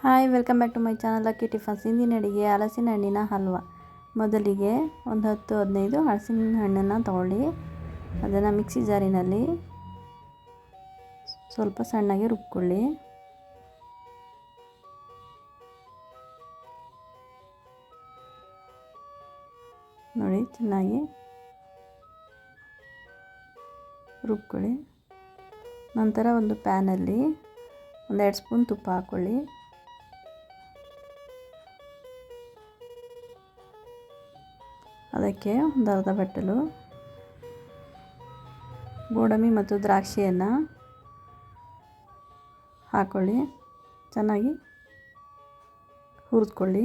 Hi, welcome back to my channel Lucky Tiffins. ಇಂದಿನ ಅಡುಗೆ ಹಲಸಿನ ಹಣ್ಣಿನ ಹಲ್ವ. ಮೊದಲಿಗೆ ಒಂದು 10-15 ಹಲಸಿನ ಹಣ್ಣನ್ನು ತಗೊಳ್ಳಿ. ಅದನ್ನು ಮಿಕ್ಸಿ ಜಾರಿನಲ್ಲಿ ಸ್ವಲ್ಪ ಸಣ್ಣಗೆ ರುಬ್ಕೊಳ್ಳಿ. ನೋಡಿ, ಚೆನ್ನಾಗಿ ರುಬ್ಕೊಳ್ಳಿ. ನಂತರ ಒಂದು ಪ್ಯಾನಲ್ಲಿ 1-2 ಸ್ಪೂನ್ ತುಪ್ಪ ಹಾಕ್ಕೊಳ್ಳಿ. ಅದಕ್ಕೆ ಒಂದು ಅರ್ಧ ಬಟ್ಟಲು ಗೋಡಂಬಿ ಮತ್ತು ದ್ರಾಕ್ಷಿಯನ್ನು ಹಾಕ್ಕೊಳ್ಳಿ. ಚೆನ್ನಾಗಿ ಹುರಿದುಕೊಳ್ಳಿ.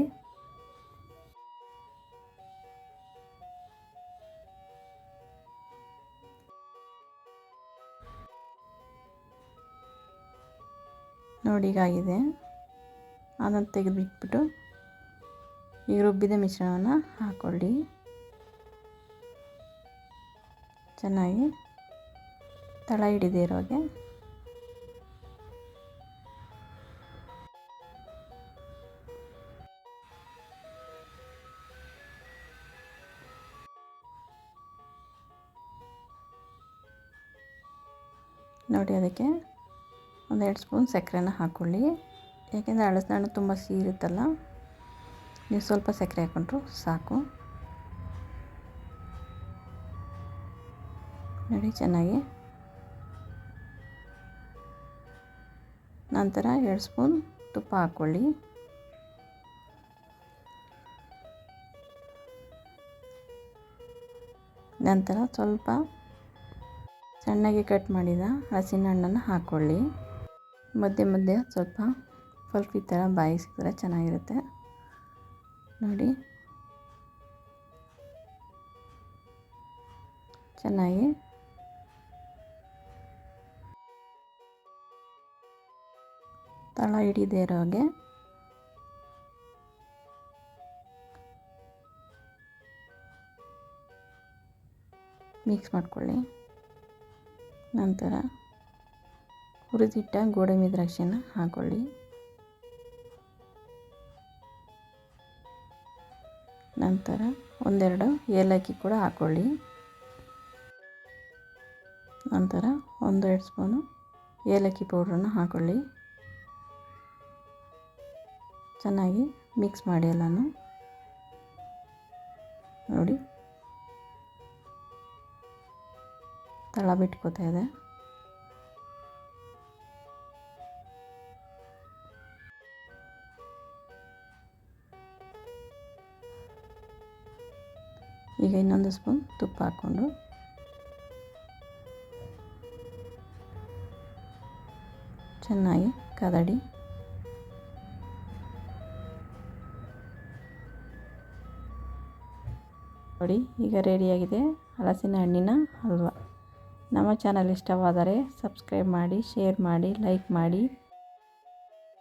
ನೋಡಿ, ಹೀಗಾಗಿದೆ. ಅದನ್ನು ತೆಗೆದುಬಿಟ್ಬಿಟ್ಟು ಈಗ ರುಬ್ಬಿದ ಮಿಶ್ರಣವನ್ನು ಹಾಕ್ಕೊಳ್ಳಿ. ಚೆನ್ನಾಗಿ ತಳ ಹಿಡಿದೇ ಇರೋಗೆ ನೋಡಿ. ಅದಕ್ಕೆ 1-2 ಸ್ಪೂನ್ ಸಕ್ಕರೆನ ಹಾಕ್ಕೊಳ್ಳಿ. ಏಕೆಂದರೆ ಹಲಸಿನ ಹಣ್ಣು ತುಂಬ ಸಿಹಿ ಇರುತ್ತಲ್ಲ, ನೀವು ಸ್ವಲ್ಪ ಸಕ್ಕರೆ ಹಾಕ್ಕೊಂಡ್ರು ಸಾಕು. ನೋಡಿ, ಚೆನ್ನಾಗಿ. ನಂತರ 2 ಸ್ಪೂನ್ ತುಪ್ಪ ಹಾಕ್ಕೊಳ್ಳಿ. ನಂತರ ಸ್ವಲ್ಪ ಸಣ್ಣಗೆ ಕಟ್ ಮಾಡಿದ ಹಲಸಿನ ಹಣ್ಣನ್ನು ಹಾಕ್ಕೊಳ್ಳಿ. ಮಧ್ಯೆ ಮಧ್ಯೆ ಸ್ವಲ್ಪ ಈ ಥರ ಬಾಯಿಗೆ ಸಿಕ್ಕರೆ ಚೆನ್ನಾಗಿರುತ್ತೆ. ನೋಡಿ, ಚೆನ್ನಾಗಿ ತಳ ಹಿಡಿದೇ ಇರೋ ಹಾಗೆ ಮಿಕ್ಸ್ ಮಾಡ್ಕೊಳ್ಳಿ. ನಂತರ ಹುರಿದಿಟ್ಟ ಗೋಡಂಬಿ ದ್ರಾಕ್ಷಿನ ಹಾಕ್ಕೊಳ್ಳಿ. ನಂತರ 1-2 ಏಲಕ್ಕಿ ಕೂಡ ಹಾಕ್ಕೊಳ್ಳಿ. ನಂತರ 1-2 ಸ್ಪೂನು ಏಲಕ್ಕಿ ಪೌಡ್ರನ್ನು ಹಾಕ್ಕೊಳ್ಳಿ. ಚೆನ್ನಾಗಿ ಮಿಕ್ಸ್ ಮಾಡಿ ಎಲ್ಲನೂ. ನೋಡಿ, ತಳ ಬಿಟ್ಕೋತಾ ಇದೆ. ಈಗ ಇನ್ನೊಂದು ಸ್ಪೂನ್ ತುಪ್ಪ ಹಾಕ್ಕೊಂಡು ಚೆನ್ನಾಗಿ ಕದಡಿ. ನೋಡಿ, ಈಗ ರೆಡಿಯಾಗಿದೆ ಹಲಸಿನ ಹಣ್ಣಿನ ಹಲ್ವ. ನಮ್ಮ ಚಾನಲ್ ಇಷ್ಟವಾದರೆ ಸಬ್ಸ್ಕ್ರೈಬ್ ಮಾಡಿ, ಶೇರ್ ಮಾಡಿ, ಲೈಕ್ ಮಾಡಿ.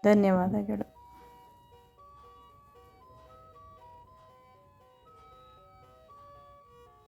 ಧನ್ಯವಾದಗಳು.